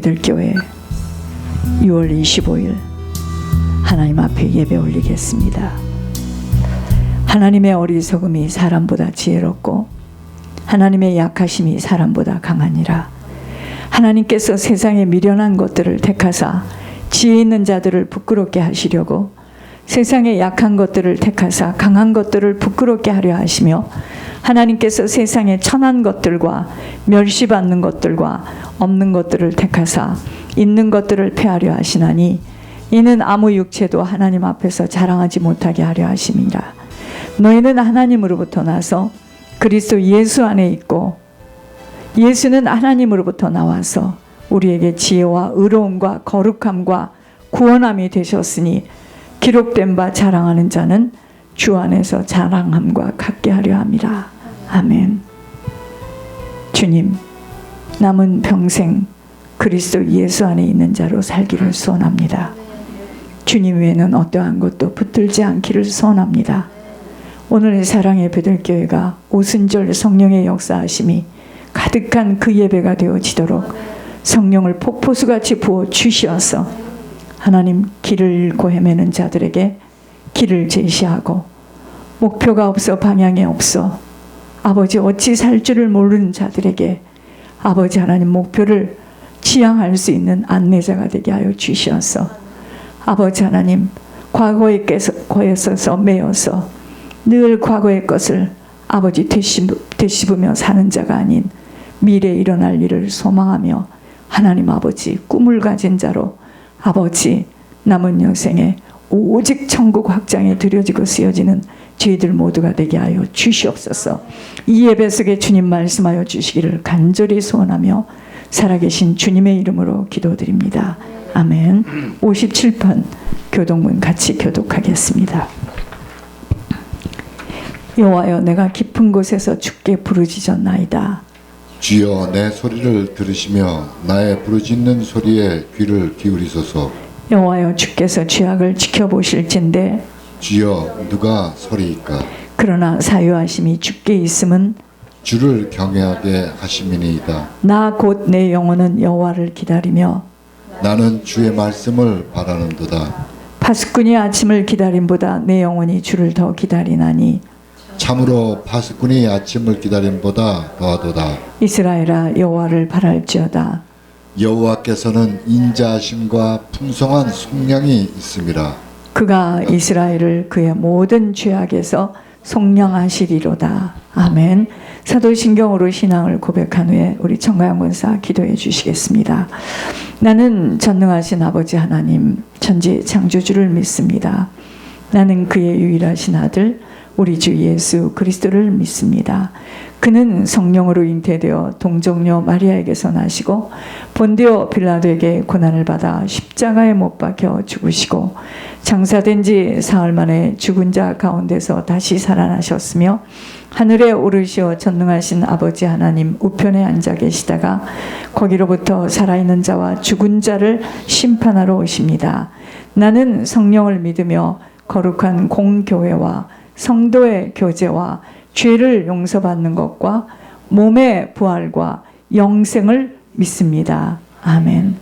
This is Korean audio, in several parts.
교회 6월 25일 하나님 앞에 예배 올리겠습니다. 하나님의 어리석음이 사람보다 지혜롭고 하나님의 약하심이 사람보다 강하니라. 하나님께서 세상에 미련한 것들을 택하사 지혜 있는 자들을 부끄럽게 하시려고 세상에 약한 것들을 택하사 강한 것들을 부끄럽게 하려 하시며 하나님께서 세상에 천한 것들과 멸시받는 것들과 없는 것들을 택하사 있는 것들을 폐하려 하시나니 이는 아무 육체도 하나님 앞에서 자랑하지 못하게 하려 하심이라. 너희는 하나님으로부터 나서 그리스도 예수 안에 있고 예수는 하나님으로부터 나와서 우리에게 지혜와 의로움과 거룩함과 구원함이 되셨으니 기록된 바 자랑하는 자는 주 안에서 자랑함과 같게 하려 함이라. 아멘. 주님, 남은 평생 그리스도 예수 안에 있는 자로 살기를 소원합니다. 주님 외에는 어떠한 것도 붙들지 않기를 소원합니다. 오늘의 사랑의 베들교회가 오순절 성령의 역사하심이 가득한 그 예배가 되어지도록 성령을 폭포수같이 부어 주시어서 하나님 길을 잃고 헤매는 자들에게 길을 제시하고 목표가 없어 방향이 없어 아버지 어찌 살 줄을 모르는 자들에게 아버지 하나님 목표를 지향할 수 있는 안내자가 되게 하여 주시어서 아버지 하나님 과거에 있어서 매여서 늘 과거의 것을 아버지 되씹으며 사는 자가 아닌 미래에 일어날 일을 소망하며 하나님 아버지 꿈을 가진 자로 아버지 남은 여생에 오직 천국 확장에 들여지고 쓰여지는 저희들 모두가 되게 하여 주시옵소서. 이 예배 속에 주님 말씀하여 주시기를 간절히 소원하며 살아계신 주님의 이름으로 기도드립니다. 아멘. 57편 교독문 같이 교독하겠습니다. 여호와여, 내가 깊은 곳에서 주께 부르짖었나이다. 주여, 내 소리를 들으시며 나의 부르짖는 소리에 귀를 기울이소서. 여호와여, 주께서 죄악을 지켜보실진대 주여, 누가 서리이까? 그러나 사유하심이 주께 있음은 주를 경외하게 하심이니이다. 나 곧 내 영혼은 여호와를 기다리며 나는 주의 말씀을 바라는도다. 파수꾼이 아침을 기다림보다 내 영혼이 주를 더 기다리나니 참으로 파수꾼이 아침을 기다림보다 더하도다. 이스라엘아, 여호와를 바랄지어다. 여호와께서는 인자하심과 풍성한 속량이 있음이라. 그가 이스라엘을 그의 모든 죄악에서 속량하시리로다. 아멘. 사도신경으로 신앙을 고백한 후에 우리 청가영 권사 기도해 주시겠습니다. 나는 전능하신 아버지 하나님 천지 창조주를 믿습니다. 나는 그의 유일하신 아들 우리 주 예수 그리스도를 믿습니다. 그는 성령으로 잉태되어 동정녀 마리아에게서 나시고 본디오 빌라도에게 고난을 받아 십자가에 못 박혀 죽으시고 장사된 지 사흘 만에 죽은 자 가운데서 다시 살아나셨으며 하늘에 오르시어 전능하신 아버지 하나님 우편에 앉아 계시다가 거기로부터 살아있는 자와 죽은 자를 심판하러 오십니다. 나는 성령을 믿으며 거룩한 공교회와 성도의 교제와 죄를 용서받는 것과 몸의 부활과 영생을 믿습니다. 아멘.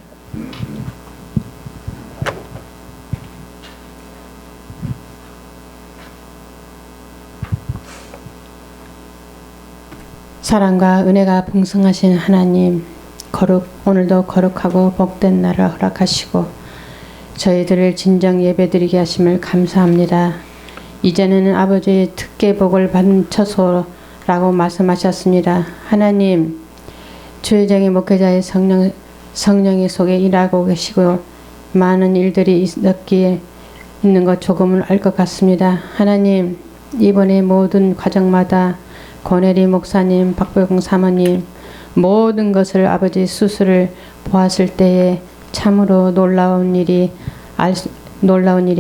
사랑과 은혜가 풍성하신 하나님, 오늘도 거룩하고 복된 날을 허락하시고 저희들을 진정 예배드리게 하심을 감사합니다. 이제는 아버지의 특계복을 받은 처소라고 말씀하셨습니다. 하나님, 주의정의 목회자의 성령이 속에 일하고 계시고 많은 일들이 있었기에 있는 것 조금은 알 것 같습니다. 하나님, 이번에 모든 과정마다 권혜리 목사님, 박보경 사모님 모든 것을 아버지 수술을 보았을 때에 참으로 놀라운 일이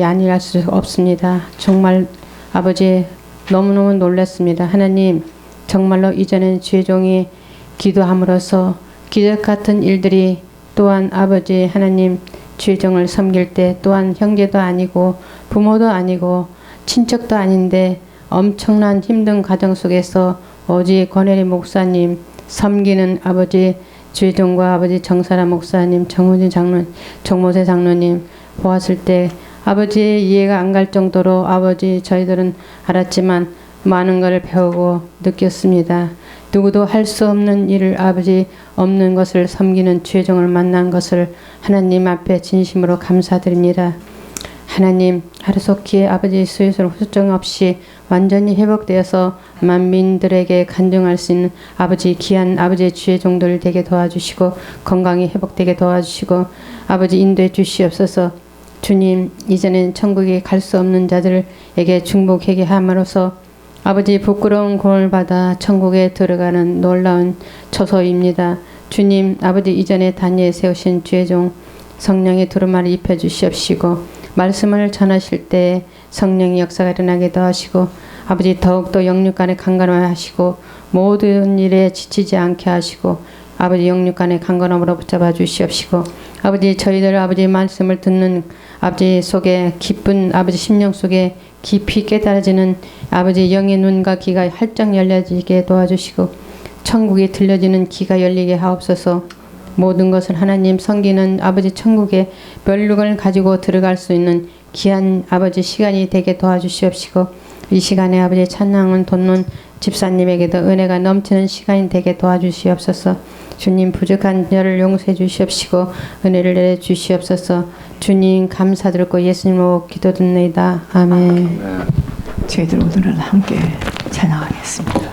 아니랄 수 없습니다. 정말 아버지 너무너무 놀랐습니다. 하나님, 정말로 이제는 죄종이 기도함으로써 기적 같은 일들이 또한 아버지 하나님 죄종을 섬길 때 또한 형제도 아니고 부모도 아니고 친척도 아닌데 엄청난 힘든 과정 속에서 오직 권혜리 목사님 섬기는 아버지 주의종과 아버지 정사라 목사님, 정우진 장로님, 정모세 장로님 보았을 때 아버지의 이해가 안 갈 정도로 아버지 저희들은 알았지만 많은 것을 배우고 느꼈습니다. 누구도 할 수 없는 일을 아버지 없는 것을 섬기는 주의종을 만난 것을 하나님 앞에 진심으로 감사드립니다. 하나님 하루속히 아버지 수유술 후유증 없이 완전히 회복되어서 만민들에게 간증할 수 있는 아버지 귀한 아버지의 주의 종들 되게 도와주시고 건강히 회복되게 도와주시고 아버지 인도해 주시옵소서. 주님 이제는 천국에 갈 수 없는 자들에게 중복하게 함으로써 아버지 부끄러운 공을 받아 천국에 들어가는 놀라운 초소입니다. 주님 아버지 이전에 단위에 세우신 주의 종 성령의 두루마리 입혀 주시옵시고 말씀을 전하실 때 성령의 역사가 일어나기도 하시고 아버지 더욱더 영육간에 강건하게 하시고 모든 일에 지치지 않게 하시고 아버지 영육간에 강건함으로 붙잡아 주시옵시고 아버지 저희들 아버지 말씀을 듣는 아버지 속에 깊은 아버지 심령 속에 깊이 깨달아지는 아버지 영의 눈과 귀가 활짝 열려지게 도와주시고 천국이 들려지는 귀가 열리게 하옵소서. 모든 것을 하나님 섬기는 아버지 천국의 멸룩을 가지고 들어갈 수 있는 귀한 아버지 시간이 되게 도와주시옵시고 이 시간에 아버지 찬양은 돕는 집사님에게도 은혜가 넘치는 시간이 되게 도와주시옵소서. 주님 부족한 저를 용서해 주시옵시고 은혜를 내려 주시옵소서. 주님 감사드리고 예수님으로 기도드립니다. 아멘. 저희들 오늘은 함께 찬양하겠습니다.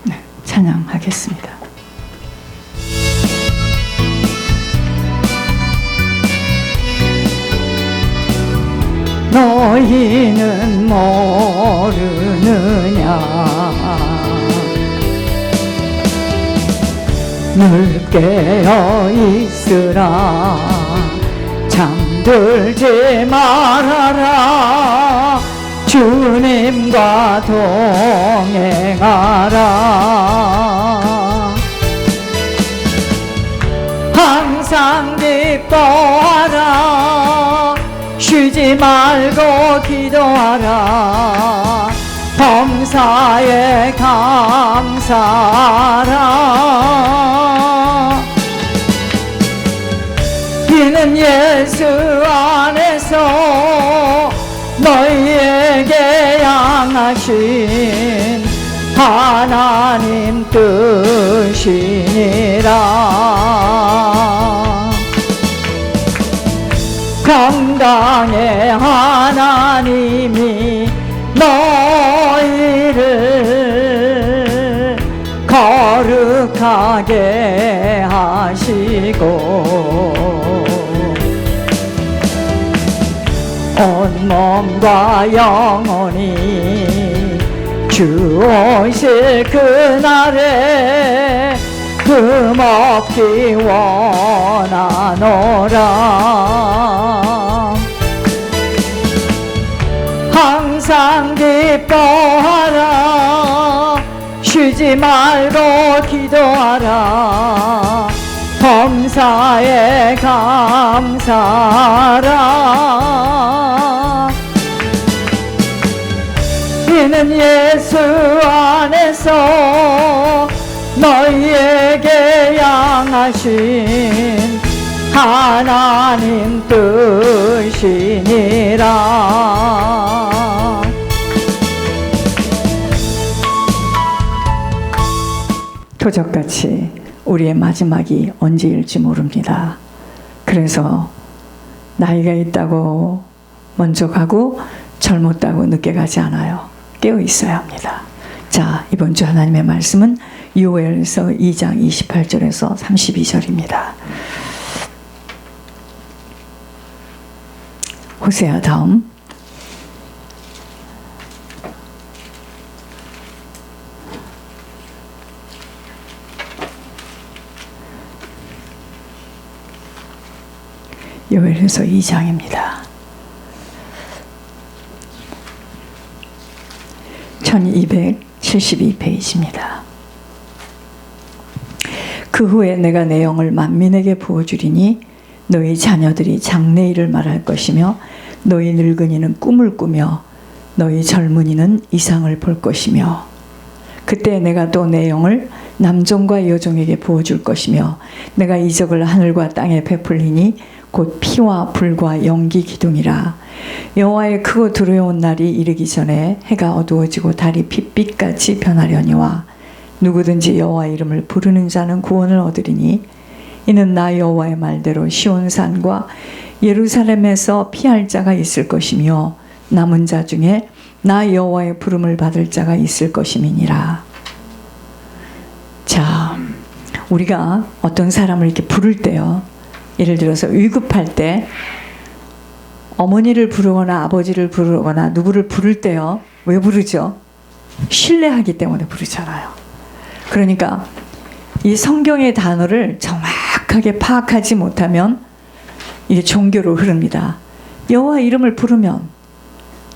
네, 찬양하겠습니다. 너희는 모르느냐 늘 깨어 있으라 잠들지 말아라 주님과 동행하라 항상 기뻐하라 쉬지 말고 기도하라 범사에 감사하라 이는 예수 안에서 너희에게 향하신 하나님 뜻이니라 건강의 하나님이 너희를 거룩하게 하시고 온몸과 영혼이 주 오실 그날에 금없기 원하노라 항상 기뻐하라 쉬지 말고 기도하라 범사에 감사하라 이는 예수 안에서 너희에게 향하신 하나님 뜻이니라 도적같이 우리의 마지막이 언제일지 모릅니다. 그래서 나이가 있다고 먼저 가고 젊었다고 늦게 가지 않아요. 깨어 있어야 합니다. 자, 이번 주 하나님의 말씀은 요엘서 2장 28절에서 32절입니다. 호세아 다음. 요엘서 2장입니다. 1272페이지입니다. 그 후에 내가 내 영을 만민에게 부어주리니 너희 자녀들이 장래일을 말할 것이며 너희 늙은이는 꿈을 꾸며 너희 젊은이는 이상을 볼 것이며 그때 내가 또 내 영을 남종과 여종에게 부어줄 것이며 내가 이적을 하늘과 땅에 베풀리니 곧 피와 불과 연기 기둥이라. 여호와의 크고 두려운 날이 이르기 전에 해가 어두워지고 달이 핏빛같이 변하려니와 누구든지 여호와의 이름을 부르는 자는 구원을 얻으리니 이는 나 여호와의 말대로 시온산과 예루살렘에서 피할 자가 있을 것이며 남은 자 중에 나 여호와의 부름을 받을 자가 있을 것임이니라. 자, 우리가 어떤 사람을 이렇게 부를 때요, 예를 들어서 위급할 때 어머니를 부르거나 아버지를 부르거나 누구를 부를 때요, 왜 부르죠? 신뢰하기 때문에 부르잖아요. 그러니까 이 성경의 단어를 정확하게 파악하지 못하면 이게 종교로 흐릅니다. 여호와 이름을 부르면,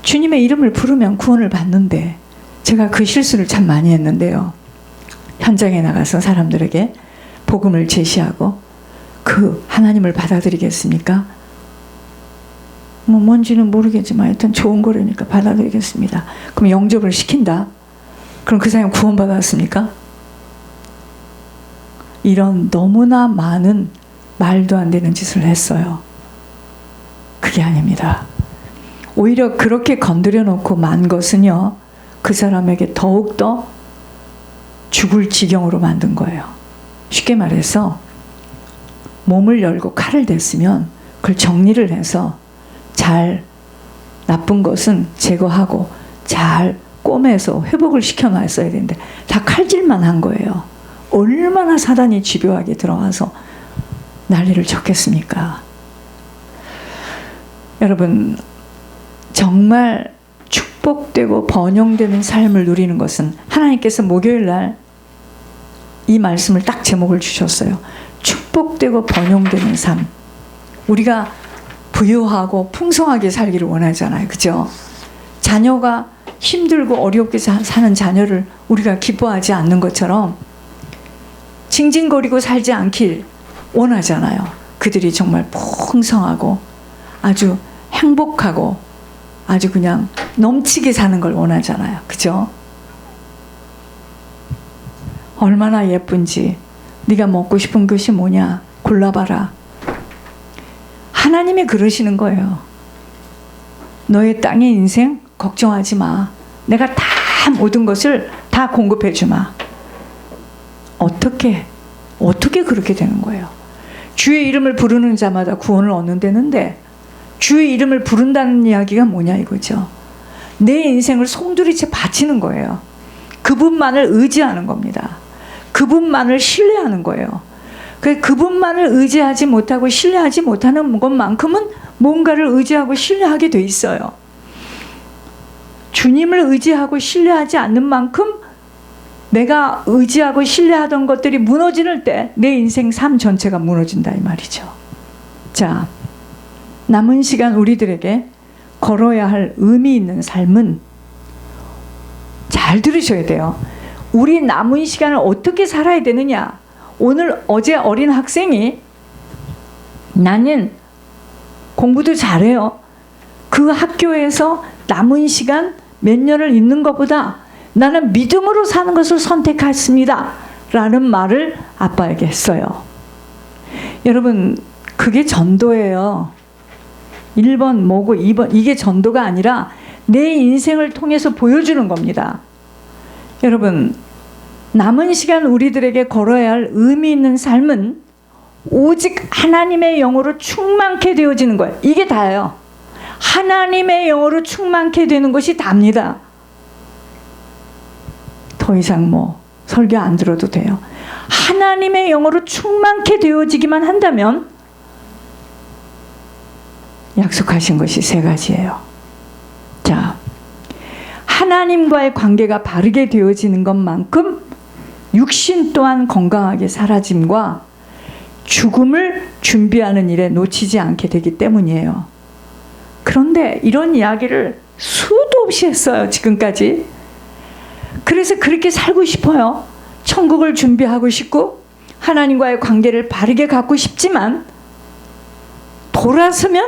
주님의 이름을 부르면 구원을 받는데, 제가 그 실수를 참 많이 했는데요. 현장에 나가서 사람들에게 복음을 제시하고 그 하나님을 받아들이겠습니까? 뭐 뭔지는 모르겠지만 하여튼 좋은 거라니까 받아들이겠습니다. 그럼 영접을 시킨다. 그럼 그 사람 구원받았습니까? 이런 너무나 많은 말도 안 되는 짓을 했어요. 그게 아닙니다. 오히려 그렇게 건드려 놓고 만 것은요, 그 사람에게 더욱더 죽을 지경으로 만든 거예요. 쉽게 말해서 몸을 열고 칼을 댔으면 그걸 정리를 해서 잘, 나쁜 것은 제거하고 잘 꼬매서 회복을 시켜놨어야 되는데 다 칼질만 한 거예요. 얼마나 사단이 집요하게 들어와서 난리를 쳤겠습니까? 여러분, 정말 축복되고 번영되는 삶을 누리는 것은, 하나님께서 목요일 날 이 말씀을 딱 제목을 주셨어요. 축복되고 번영되는 삶. 우리가 부유하고 풍성하게 살기를 원하잖아요. 그죠? 자녀가 힘들고 어렵게 사는 자녀를 우리가 기뻐하지 않는 것처럼 징징거리고 살지 않길 원하잖아요. 그들이 정말 풍성하고 아주 행복하고 아주 그냥 넘치게 사는 걸 원하잖아요. 그죠? 얼마나 예쁜지, 네가 먹고 싶은 것이 뭐냐 골라봐라. 하나님이 그러시는 거예요. 너의 땅의 인생 걱정하지 마. 내가 다 모든 것을 다 공급해 주마. 어떻게 그렇게 되는 거예요? 주의 이름을 부르는 자마다 구원을 얻는다는데, 주의 이름을 부른다는 이야기가 뭐냐 이거죠. 내 인생을 송두리째 바치는 거예요. 그분만을 의지하는 겁니다. 그분만을 신뢰하는 거예요. 그분만을 의지하지 못하고 신뢰하지 못하는 것만큼은 뭔가를 의지하고 신뢰하게 돼 있어요. 주님을 의지하고 신뢰하지 않는 만큼 내가 의지하고 신뢰하던 것들이 무너질 때 내 인생 삶 전체가 무너진다 이 말이죠. 자, 남은 시간 우리들에게 걸어야 할 의미 있는 삶은, 잘 들으셔야 돼요. 우리 남은 시간을 어떻게 살아야 되느냐. 오늘 어제 어린 학생이, 나는 공부도 잘해요. 그 학교에서 남은 시간 몇 년을 있는 것보다 나는 믿음으로 사는 것을 선택했습니다 라는 말을 아빠에게 했어요. 여러분, 그게 전도예요. 1번 뭐고 2번, 이게 전도가 아니라 내 인생을 통해서 보여주는 겁니다. 여러분, 남은 시간 우리들에게 걸어야 할 의미 있는 삶은 오직 하나님의 영으로 충만케 되어지는 거예요. 이게 다예요. 하나님의 영으로 충만케 되는 것이 답니다. 더 이상 뭐 설교 안 들어도 돼요. 하나님의 영으로 충만케 되어지기만 한다면 약속하신 것이 3가지예요. 자, 하나님과의 관계가 바르게 되어지는 것만큼 육신 또한 건강하게 사라짐과 죽음을 준비하는 일에 놓치지 않게 되기 때문이에요. 그런데 이런 이야기를 수도 없이 했어요, 지금까지. 그래서 그렇게 살고 싶어요. 천국을 준비하고 싶고 하나님과의 관계를 바르게 갖고 싶지만 돌아서면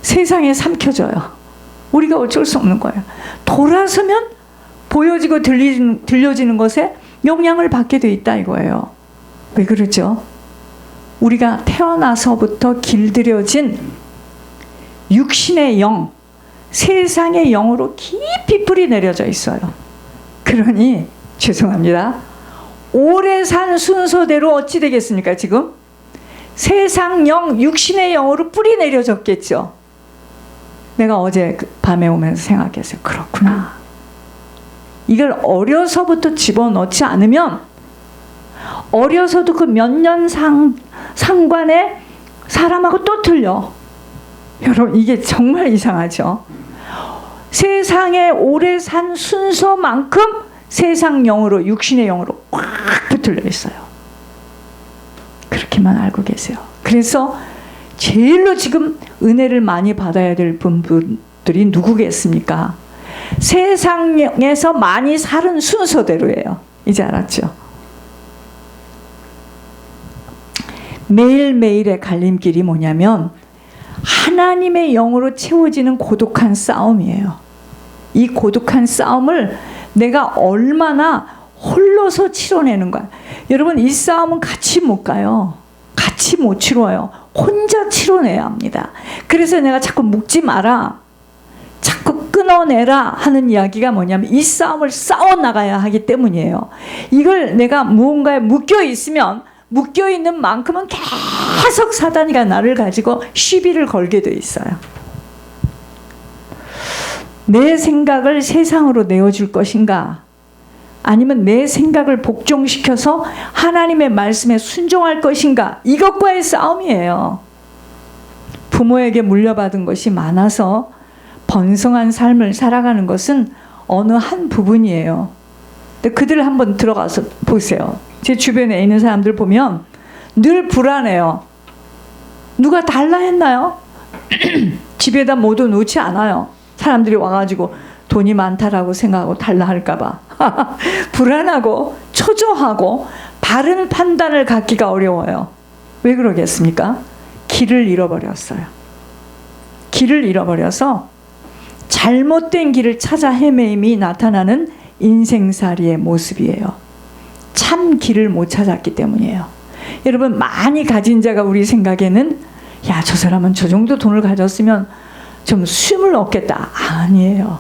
세상에 삼켜져요. 우리가 어쩔 수 없는 거예요. 돌아서면 보여지고 들려지는 것에 영향을 받게 돼 있다 이거예요. 왜 그러죠? 우리가 태어나서부터 길들여진 육신의 영, 세상의 영으로 깊이 뿌리 내려져 있어요. 그러니 죄송합니다. 오래 산 순서대로 어찌 되겠습니까 지금? 세상 영, 육신의 영으로 뿌리 내려졌겠죠. 내가 어제 밤에 오면서 생각했어요. 그렇구나. 이걸 어려서부터 집어넣지 않으면 어려서도 그 몇 년 상관에 사람하고 또 틀려. 여러분 이게 정말 이상하죠. 세상에 오래 산 순서만큼 세상 영으로 육신의 영으로 꽉 붙들려 있어요. 그렇게만 알고 계세요. 그래서 제일로 지금 은혜를 많이 받아야 될 분들이 누구겠습니까? 세상에서 많이 살은 순서대로예요. 이제 알았죠? 매일매일의 갈림길이 뭐냐면 하나님의 영으로 채워지는 고독한 싸움이에요. 이 고독한 싸움을 내가 얼마나 홀로서 치러내는 거야. 여러분 이 싸움은 같이 못 가요. 같이 못 치러요. 혼자 치러내야 합니다. 그래서 내가 자꾸 묶지 마라, 자꾸 끊어내라 하는 이야기가 뭐냐면 이 싸움을 싸워나가야 하기 때문이에요. 이걸 내가 무언가에 묶여 있으면 묶여있는 만큼은 계속 사단이가 나를 가지고 시비를 걸게 돼 있어요. 내 생각을 세상으로 내어줄 것인가, 아니면 내 생각을 복종시켜서 하나님의 말씀에 순종할 것인가, 이것과의 싸움이에요. 부모에게 물려받은 것이 많아서 번성한 삶을 살아가는 것은 어느 한 부분이에요. 근데 그들 한번 들어가서 보세요. 제 주변에 있는 사람들 보면 늘 불안해요. 누가 달라 했나요? 집에다 모두 놓지 않아요. 사람들이 와가지고 돈이 많다라고 생각하고 달라 할까봐 불안하고 초조하고 바른 판단을 갖기가 어려워요. 왜 그러겠습니까? 길을 잃어버렸어요. 길을 잃어버려서 잘못된 길을 찾아 헤매임이 나타나는 인생살이의 모습이에요. 참 길을 못 찾았기 때문이에요. 여러분 많이 가진 자가 우리 생각에는 야, 저 사람은 저 정도 돈을 가졌으면 좀 쉼을 얻겠다. 아니에요.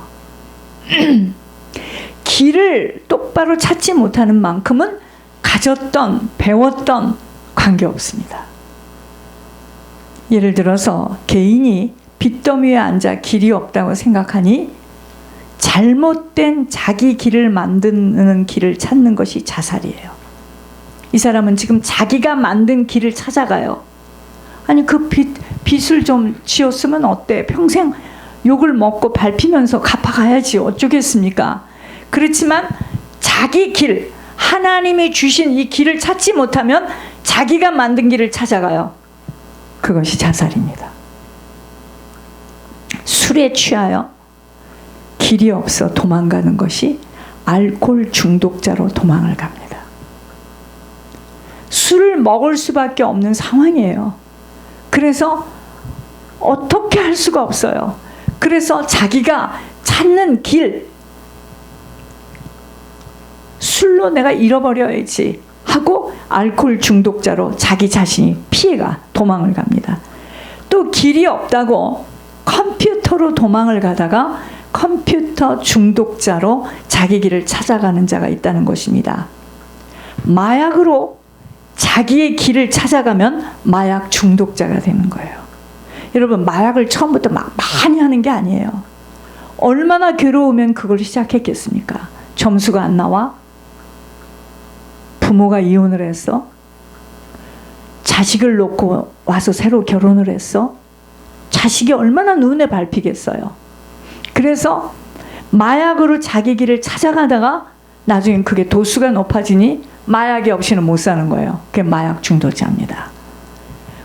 길을 똑바로 찾지 못하는 만큼은 가졌던 배웠던 관계없습니다. 예를 들어서 개인이 빚더미에 앉아 길이 없다고 생각하니 잘못된 자기 길을 만드는 길을 찾는 것이 자살이에요. 이 사람은 지금 자기가 만든 길을 찾아가요. 아니 그 빚을 좀 지었으면 어때? 평생 욕을 먹고 밟히면서 갚아가야지 어쩌겠습니까? 그렇지만 자기 길, 하나님이 주신 이 길을 찾지 못하면 자기가 만든 길을 찾아가요. 그것이 자살입니다. 술에 취하여 길이 없어 도망가는 것이 알코올 중독자로 도망을 갑니다. 술을 먹을 수밖에 없는 상황이에요. 그래서 어떻게 할 수가 없어요. 그래서 자기가 찾는 길, 술로 내가 잃어버려야지 하고 알코올 중독자로 자기 자신이 피해가 도망을 갑니다. 또 길이 없다고 컴퓨터로 도망을 가다가 컴퓨터 중독자로 자기 길을 찾아가는 자가 있다는 것입니다. 마약으로 자기의 길을 찾아가면 마약 중독자가 되는 거예요. 여러분 마약을 처음부터 막 많이 하는 게 아니에요. 얼마나 괴로우면 그걸 시작했겠습니까? 점수가 안 나와? 부모가 이혼을 했어? 자식을 놓고 와서 새로 결혼을 했어? 자식이 얼마나 눈에 밟히겠어요. 그래서 마약으로 자기 길을 찾아가다가 나중엔 그게 도수가 높아지니 마약이 없이는 못 사는 거예요. 그게 마약 중독자입니다.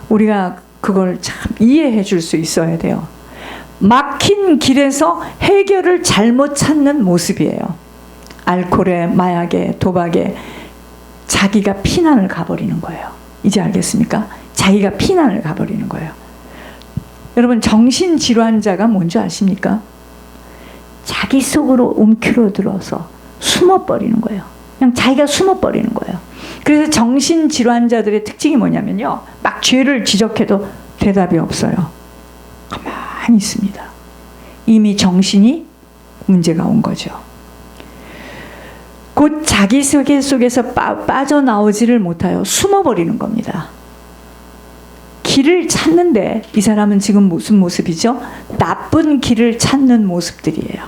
우리가 그걸 참 이해해 줄 수 있어야 돼요. 막힌 길에서 해결을 잘못 찾는 모습이에요. 알코올에, 마약에, 도박에 자기가 피난을 가버리는 거예요. 이제 알겠습니까? 자기가 피난을 가버리는 거예요. 여러분 정신질환자가 뭔지 아십니까? 자기 속으로 움켜들어서 숨어버리는 거예요. 그냥 자기가 숨어버리는 거예요. 그래서 정신질환자들의 특징이 뭐냐면요. 막 죄를 지적해도 대답이 없어요. 가만히 있습니다. 이미 정신이 문제가 온 거죠. 곧 자기 세계 속에서 빠져나오지를 못하여 숨어버리는 겁니다. 길을 찾는데 이 사람은 지금 무슨 모습이죠? 나쁜 길을 찾는 모습들이에요.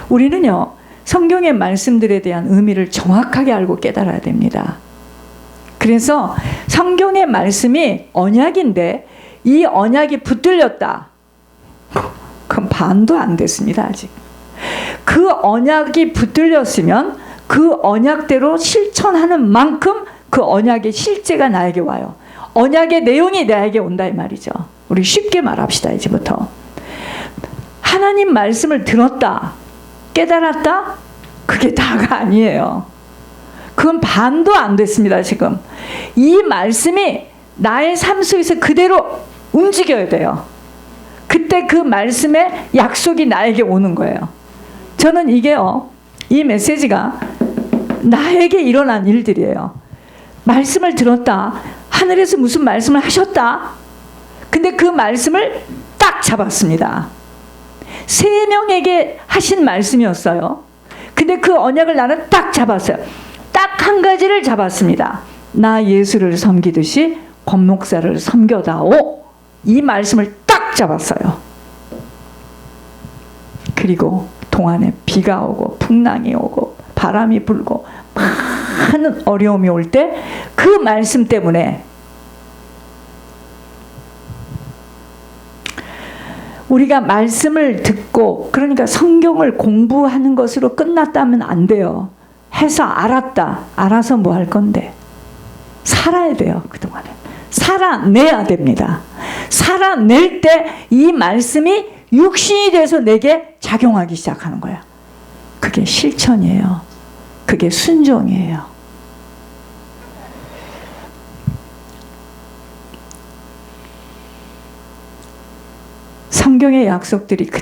우리는요, 성경의 말씀들에 대한 의미를 정확하게 알고 깨달아야 됩니다. 그래서 성경의 말씀이 언약인데 이 언약이 붙들렸다. 그건 반도 안 됐습니다, 아직. 그 언약이 붙들렸으면 그 언약대로 실천하는 만큼 그 언약의 실제가 나에게 와요. 언약의 내용이 나에게 온다 이 말이죠. 우리 쉽게 말합시다, 이제부터. 하나님 말씀을 들었다, 깨달았다? 그게 다가 아니에요. 그건 반도 안 됐습니다, 지금. 이 말씀이 나의 삶 속에서 그대로 움직여야 돼요. 그때 그 말씀의 약속이 나에게 오는 거예요. 저는 이게요, 이 메시지가 나에게 일어난 일들이에요. 말씀을 들었다. 하늘에서 무슨 말씀을 하셨다. 근데 그 말씀을 딱 잡았습니다. 3명에게 하신 말씀이었어요. 근데 그 언약을 나는 딱 잡았어요. 딱 한 가지를 잡았습니다. 나 예수를 섬기듯이 권 목사를 섬겨다오. 이 말씀을 딱 잡았어요. 그리고 동안에 비가 오고 풍랑이 오고 바람이 불고 많은 어려움이 올 때 그 말씀 때문에 우리가 말씀을 듣고, 그러니까 성경을 공부하는 것으로 끝났다면 안 돼요. 해서 알았다. 알아서 뭐 할 건데? 살아야 돼요. 그동안에. 살아내야 됩니다. 살아낼 때 이 말씀이 육신이 돼서 내게 작용하기 시작하는 거야. 그게 실천이에요. 그게 순종이에요. 성경의 약속들이